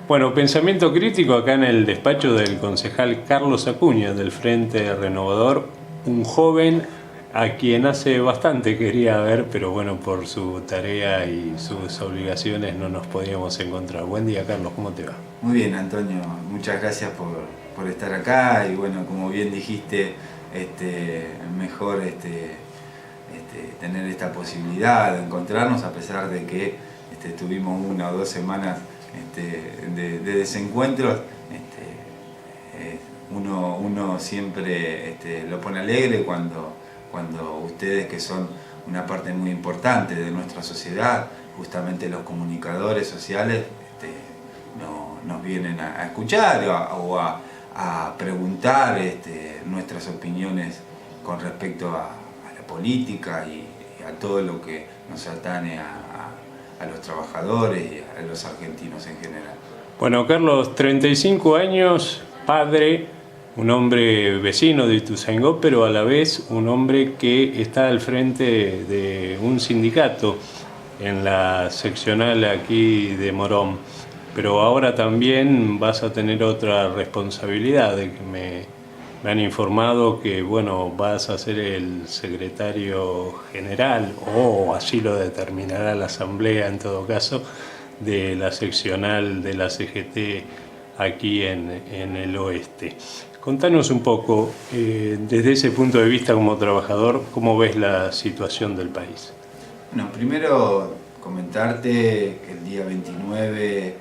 Bueno, pensamiento crítico acá en el despacho del concejal Carlos Acuña del Frente Renovador, un joven a quien hace bastante quería ver, pero bueno, por su tarea y sus obligaciones no nos podíamos encontrar. Buen día, Carlos, ¿cómo te va? Muy bien, Antonio, muchas gracias por estar acá y bueno, como bien dijiste, mejor tener esta posibilidad de encontrarnos a pesar de que tuvimos 1 o 2 semanas de desencuentros. Uno siempre lo pone alegre cuando ustedes, que son una parte muy importante de nuestra sociedad, justamente los comunicadores sociales, nos vienen a escuchar o a preguntar nuestras opiniones con respecto a la política y a todo lo que nos atañe a los trabajadores y a los argentinos en general. Bueno, Carlos, 35 años, padre, un hombre vecino de Ituzaingó, pero a la vez un hombre que está al frente de un sindicato en la seccional aquí de Morón. Pero ahora también vas a tener otra responsabilidad, de que me han informado que bueno, vas a ser el secretario general, o así lo determinará la asamblea en todo caso, de la seccional de la CGT aquí en el oeste. Contanos un poco, desde ese punto de vista como trabajador, ¿cómo ves la situación del país? Bueno, primero comentarte que el día 29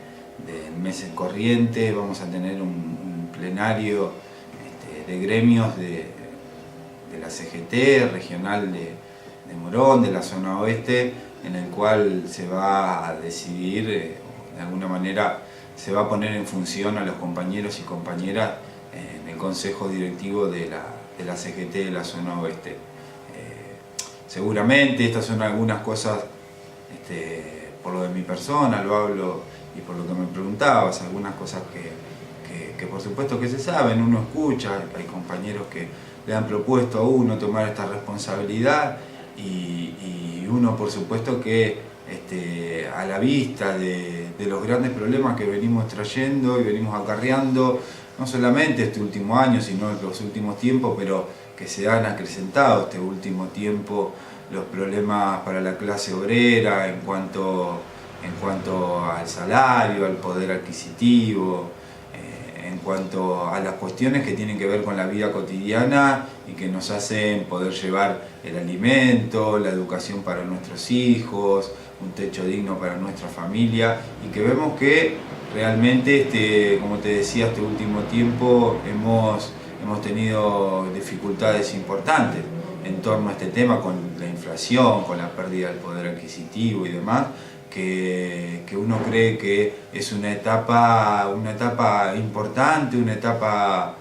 del mes corriente vamos a tener un plenario de gremios de la CGT regional de Morón, de la zona oeste, en el cual se va a decidir, de alguna manera se va a poner en función a los compañeros y compañeras en el consejo directivo de la CGT de la zona oeste. Seguramente estas son algunas cosas, por lo de mi persona, lo hablo, y por lo que me preguntabas, algunas cosas que por supuesto que se saben, uno escucha, hay compañeros que le han propuesto a uno tomar esta responsabilidad y uno por supuesto que a la vista de los grandes problemas que venimos trayendo y venimos acarreando, no solamente este último año, sino en los últimos tiempos, pero que se han acrecentado este último tiempo, los problemas para la clase obrera en cuanto al salario, al poder adquisitivo, en cuanto a las cuestiones que tienen que ver con la vida cotidiana y que nos hacen poder llevar el alimento, la educación para nuestros hijos, un techo digno para nuestra familia, y que vemos que realmente, como te decía, este último tiempo hemos tenido dificultades importantes en torno a este tema, con la inflación, con la pérdida del poder adquisitivo y demás, que uno cree que es una etapa importante, una etapa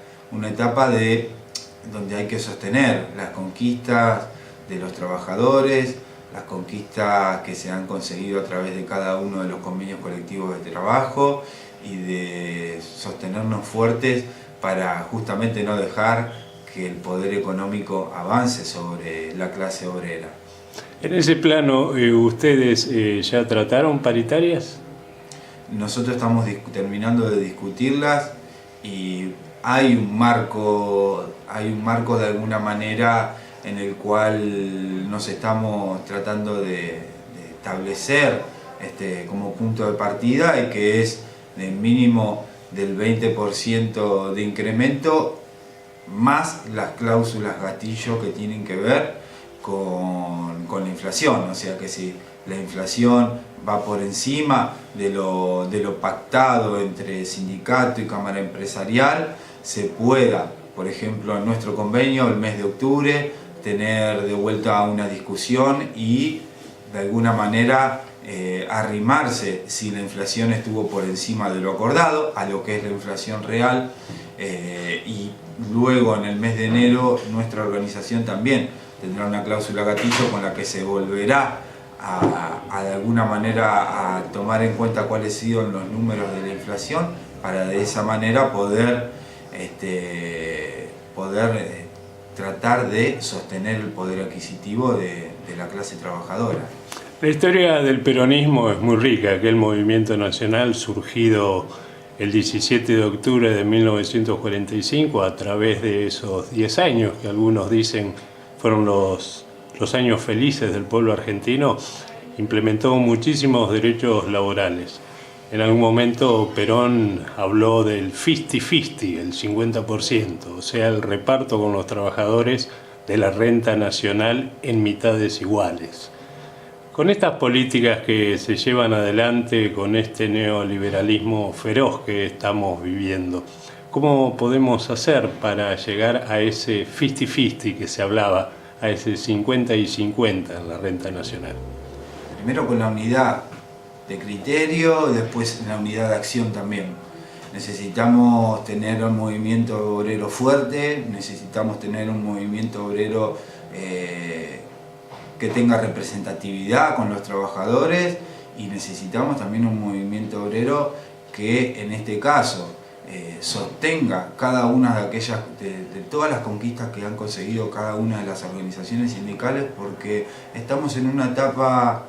donde hay que sostener las conquistas de los trabajadores, las conquistas que se han conseguido a través de cada uno de los convenios colectivos de trabajo, y de sostenernos fuertes para justamente no dejar que el poder económico avance sobre la clase obrera. En ese plano, ¿ustedes ya trataron paritarias? Nosotros estamos terminando de discutirlas y hay un marco de alguna manera en el cual nos estamos tratando de establecer como punto de partida, y que es de mínimo del 20% de incremento, más las cláusulas gatillo que tienen que ver con la inflación. O sea que si la inflación va por encima de lo pactado entre sindicato y cámara empresarial, se pueda, por ejemplo, en nuestro convenio el mes de octubre, tener de vuelta una discusión y de alguna manera arrimarse, si la inflación estuvo por encima de lo acordado, a lo que es la inflación real, y luego en el mes de enero nuestra organización también tendrá una cláusula gatillo con la que se volverá de alguna manera a tomar en cuenta cuáles han sido los números de la inflación, para de esa manera poder tratar de sostener el poder adquisitivo de la clase trabajadora. La historia del peronismo es muy rica, aquel movimiento nacional surgido el 17 de octubre de 1945, a través de esos 10 años, que algunos dicen fueron los años felices del pueblo argentino, implementó muchísimos derechos laborales. En algún momento Perón habló del 50-50, el 50%, o sea, el reparto con los trabajadores de la renta nacional en mitades iguales. Con estas políticas que se llevan adelante, con este neoliberalismo feroz que estamos viviendo, ¿cómo podemos hacer para llegar a ese 50-50 que se hablaba, a ese 50 y 50 en la renta nacional? Primero con la unidad de criterio, después la unidad de acción también. Necesitamos tener un movimiento obrero fuerte, necesitamos tener un movimiento obrero que tenga representatividad con los trabajadores, y necesitamos también un movimiento obrero que en este caso sostenga cada una de aquellas, de todas las conquistas que han conseguido cada una de las organizaciones sindicales, porque estamos en una etapa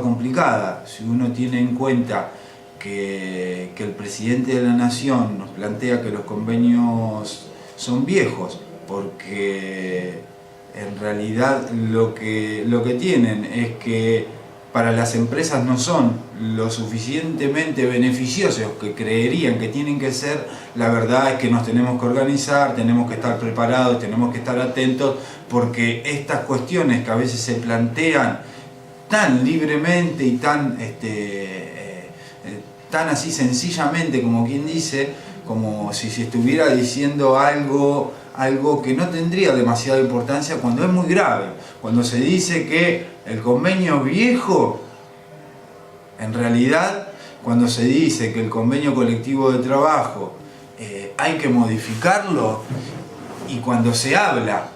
complicada. Si uno tiene en cuenta que el presidente de la Nación nos plantea que los convenios son viejos, porque en realidad lo que tienen es que para las empresas no son lo suficientemente beneficiosos que creerían que tienen que ser. La verdad es que nos tenemos que organizar, tenemos que estar preparados, tenemos que estar atentos, porque estas cuestiones que a veces se plantean tan libremente y tan así sencillamente, como quien dice, como si se estuviera diciendo algo que no tendría demasiada importancia, cuando es muy grave. Cuando se dice que el convenio viejo, en realidad, cuando se dice que el convenio colectivo de trabajo hay que modificarlo, y cuando se habla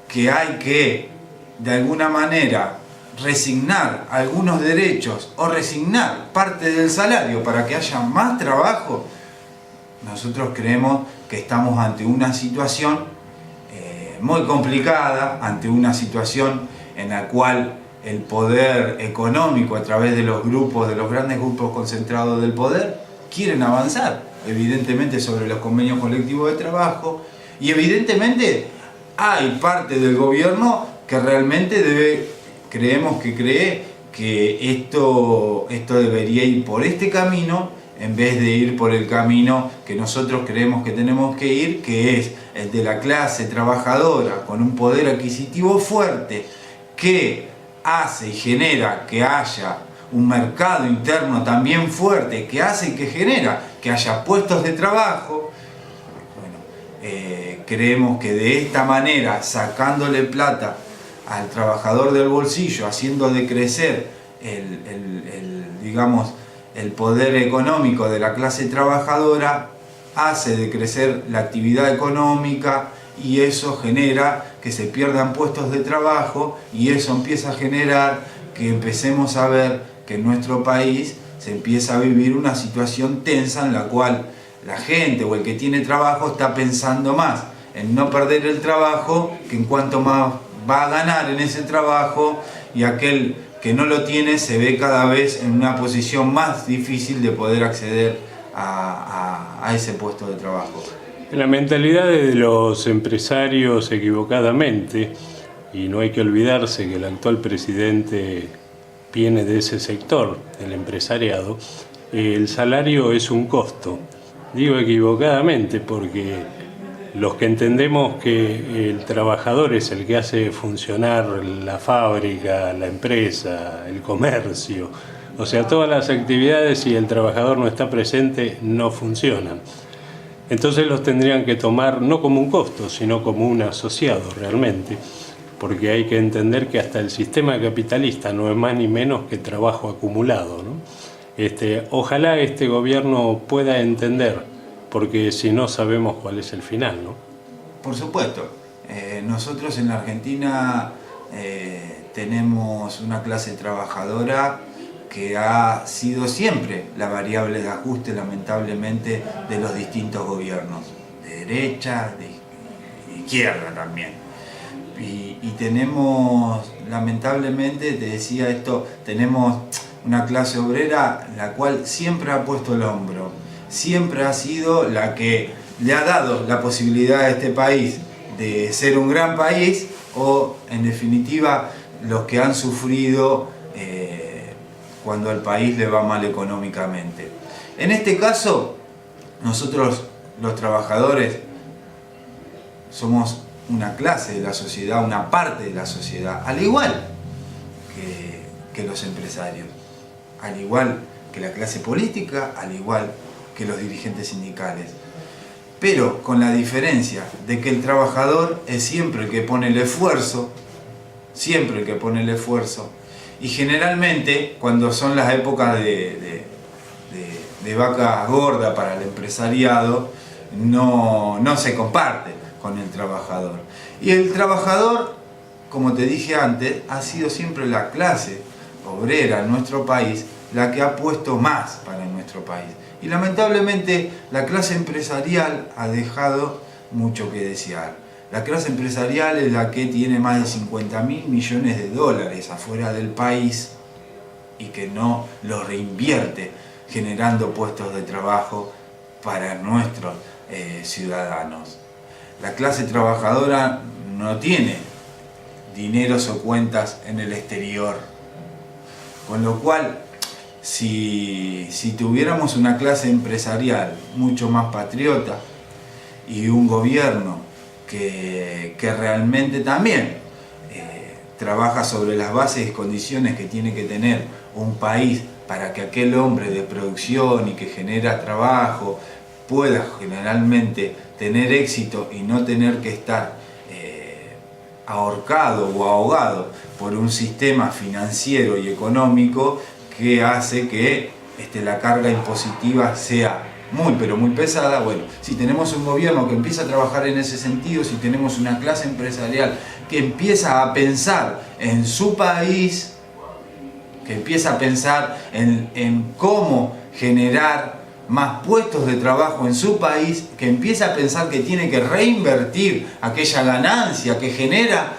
que hay que, de alguna manera, resignar algunos derechos o resignar parte del salario para que haya más trabajo, nosotros creemos que estamos ante una situación muy complicada, ante una situación en la cual el poder económico, a través de los grandes grupos concentrados del poder, quieren avanzar, evidentemente, sobre los convenios colectivos de trabajo, y evidentemente hay parte del gobierno que realmente creemos que cree que esto debería ir por este camino, en vez de ir por el camino que nosotros creemos que tenemos que ir, que es el de la clase trabajadora con un poder adquisitivo fuerte, que hace y genera que haya un mercado interno también fuerte, que hace y que genera que haya puestos de trabajo. Bueno, creemos que de esta manera, sacándole plata al trabajador del bolsillo, haciendo decrecer el poder económico de la clase trabajadora, hace decrecer la actividad económica, y eso genera que se pierdan puestos de trabajo, y eso empieza a generar que empecemos a ver que en nuestro país se empieza a vivir una situación tensa, en la cual la gente o el que tiene trabajo está pensando más en no perder el trabajo que en cuanto más va a ganar en ese trabajo, y aquel que no lo tiene se ve cada vez en una posición más difícil de poder acceder a ese puesto de trabajo. La mentalidad de los empresarios, equivocadamente, y no hay que olvidarse que el actual presidente viene de ese sector, del empresariado, el salario es un costo. Digo equivocadamente porque los que entendemos que el trabajador es el que hace funcionar la fábrica, la empresa, el comercio, o sea, todas las actividades, si el trabajador no está presente, no funcionan. Entonces los tendrían que tomar no como un costo, sino como un asociado realmente, porque hay que entender que hasta el sistema capitalista no es más ni menos que trabajo acumulado, ¿no? Ojalá este gobierno pueda entender, porque si no sabemos cuál es el final, ¿no? Por supuesto. Nosotros en la Argentina tenemos una clase trabajadora que ha sido siempre la variable de ajuste, lamentablemente, de los distintos gobiernos, de derecha, de izquierda también. Y tenemos, lamentablemente, te decía esto, tenemos una clase obrera la cual siempre ha puesto el hombro. siempre ha sido la que le ha dado la posibilidad a este país de ser un gran país, o en definitiva los que han sufrido cuando al país le va mal económicamente. En este caso, nosotros los trabajadores somos una clase de la sociedad, una parte de la sociedad, al igual que los empresarios, al igual que la clase política, al igual que los dirigentes sindicales. Pero con la diferencia de que el trabajador es siempre el que pone el esfuerzo, siempre el que pone el esfuerzo, y generalmente cuando son las épocas de vaca gorda para el empresariado, no se comparte con el trabajador. Y el trabajador, como te dije antes, ha sido siempre la clase obrera en nuestro país la que ha puesto más para nuestro país. Y lamentablemente la clase empresarial ha dejado mucho que desear. La clase empresarial es la que tiene más de 50.000 millones de dólares afuera del país y que no los reinvierte generando puestos de trabajo para nuestros ciudadanos. La clase trabajadora no tiene dineros o cuentas en el exterior, con lo cual si tuviéramos una clase empresarial mucho más patriota y un gobierno que realmente también trabaja sobre las bases y condiciones que tiene que tener un país para que aquel hombre de producción y que genera trabajo pueda generalmente tener éxito y no tener que estar ahorcado o ahogado por un sistema financiero y económico que hace que la carga impositiva sea muy pero muy pesada. Bueno, si tenemos un gobierno que empieza a trabajar en ese sentido, si tenemos una clase empresarial que empieza a pensar en su país, que empieza a pensar en cómo generar más puestos de trabajo en su país, que empieza a pensar que tiene que reinvertir aquella ganancia que genera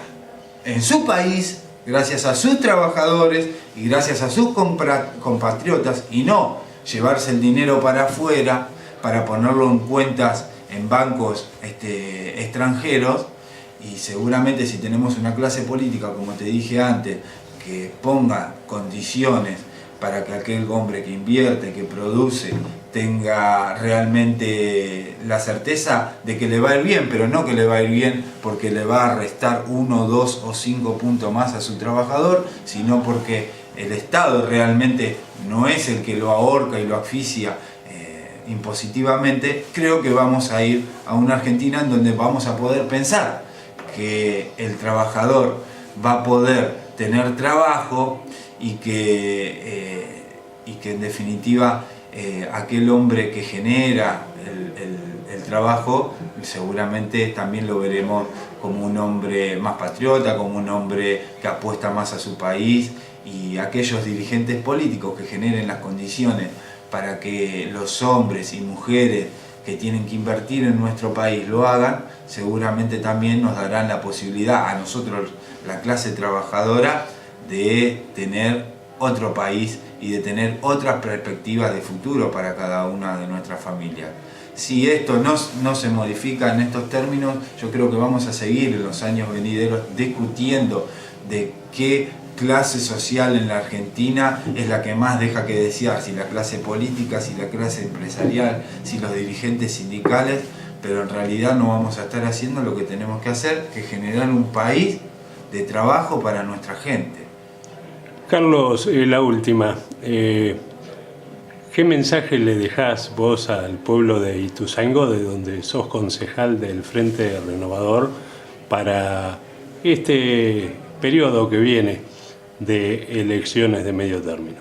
en su país, gracias a sus trabajadores y gracias a sus compatriotas, y no llevarse el dinero para afuera para ponerlo en cuentas en bancos extranjeros. Y seguramente si tenemos una clase política, como te dije antes, que ponga condiciones para que aquel hombre que invierte, que produce, tenga realmente la certeza de que le va a ir bien, pero no que le va a ir bien porque le va a restar 1, 2 o 5 puntos más a su trabajador, sino porque el Estado realmente no es el que lo ahorca y lo asfixia impositivamente. Creo que vamos a ir a una Argentina en donde vamos a poder pensar que el trabajador va a poder tener trabajo y que en definitiva aquel hombre que genera el trabajo seguramente también lo veremos como un hombre más patriota, como un hombre que apuesta más a su país, y aquellos dirigentes políticos que generen las condiciones para que los hombres y mujeres que tienen que invertir en nuestro país lo hagan, seguramente también nos darán la posibilidad a nosotros, la clase trabajadora, de tener otro país y de tener otras perspectivas de futuro para cada una de nuestras familias. Si esto no se modifica en estos términos, yo creo que vamos a seguir en los años venideros discutiendo de qué clase social en la Argentina es la que más deja que desear, si la clase política, si la clase empresarial, si los dirigentes sindicales, pero en realidad no vamos a estar haciendo lo que tenemos que hacer, que generar un país de trabajo para nuestra gente. Carlos, la última. ¿Qué mensaje le dejás vos al pueblo de Ituzaingó, de donde sos concejal del Frente Renovador, para este periodo que viene de elecciones de medio término?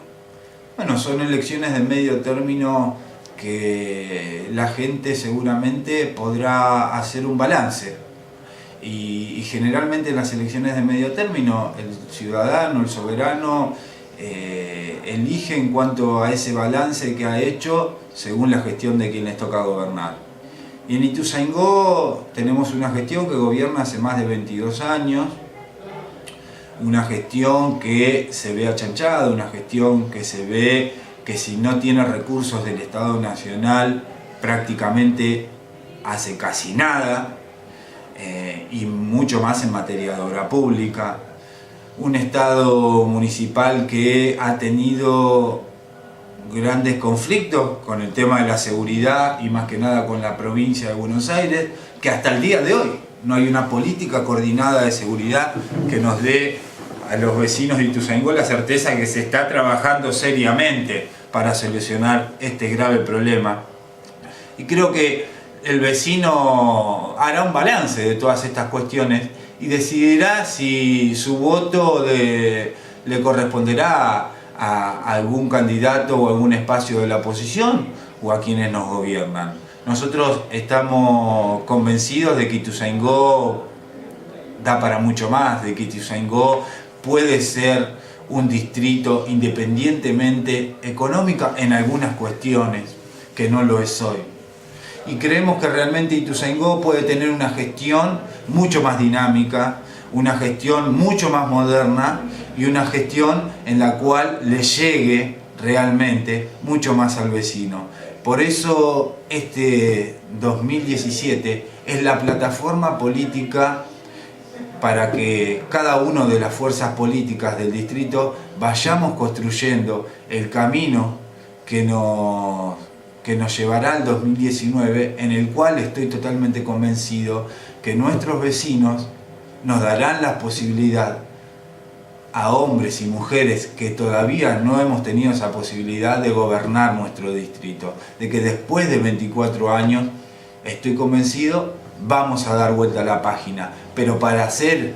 Bueno, son elecciones de medio término que la gente seguramente podrá hacer un balance. Y generalmente en las elecciones de medio término el ciudadano, el soberano, elige en cuanto a ese balance que ha hecho según la gestión de quien les toca gobernar. Y en Ituzaingó tenemos una gestión que gobierna hace más de 22 años, una gestión que se ve achanchada, una gestión que se ve que si no tiene recursos del Estado Nacional prácticamente hace casi nada, y mucho más en materia de obra pública. Un Estado municipal que ha tenido grandes conflictos con el tema de la seguridad y más que nada con la provincia de Buenos Aires, que hasta el día de hoy no hay una política coordinada de seguridad que nos dé a los vecinos de Ituzaingó la certeza que se está trabajando seriamente para solucionar este grave problema. Y creo que el vecino hará un balance de todas estas cuestiones y decidirá si su voto le corresponderá a algún candidato o algún espacio de la oposición o a quienes nos gobiernan. Nosotros estamos convencidos de que Ituzaingó da para mucho más, de que Ituzaingó puede ser un distrito independientemente económica en algunas cuestiones, que no lo es hoy. Y creemos que realmente Ituzaingó puede tener una gestión mucho más dinámica, una gestión mucho más moderna y una gestión en la cual le llegue realmente mucho más al vecino. Por eso este 2017 es la plataforma política para que cada una de las fuerzas políticas del distrito vayamos construyendo el camino que nos llevará al 2019, en el cual estoy totalmente convencido que nuestros vecinos nos darán la posibilidad a hombres y mujeres que todavía no hemos tenido esa posibilidad de gobernar nuestro distrito, de que después de 24 años, estoy convencido, vamos a dar vuelta a la página, pero para hacer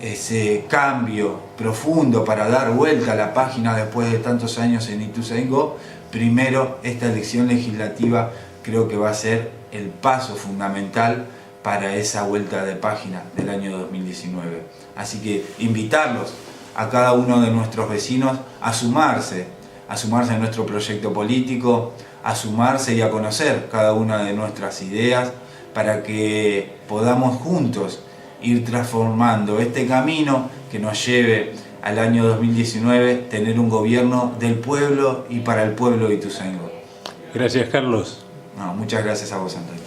ese cambio profundo, para dar vuelta a la página después de tantos años en Ituzaingó, primero esta elección legislativa creo que va a ser el paso fundamental para esa vuelta de página del año 2019. Así que invitarlos a cada uno de nuestros vecinos a sumarse a nuestro proyecto político, a sumarse y a conocer cada una de nuestras ideas para que podamos juntos ir transformando este camino que nos lleve al año 2019, tener un gobierno del pueblo y para el pueblo de Ituzaingó. Gracias, Carlos. No, muchas gracias a vos, Antonio.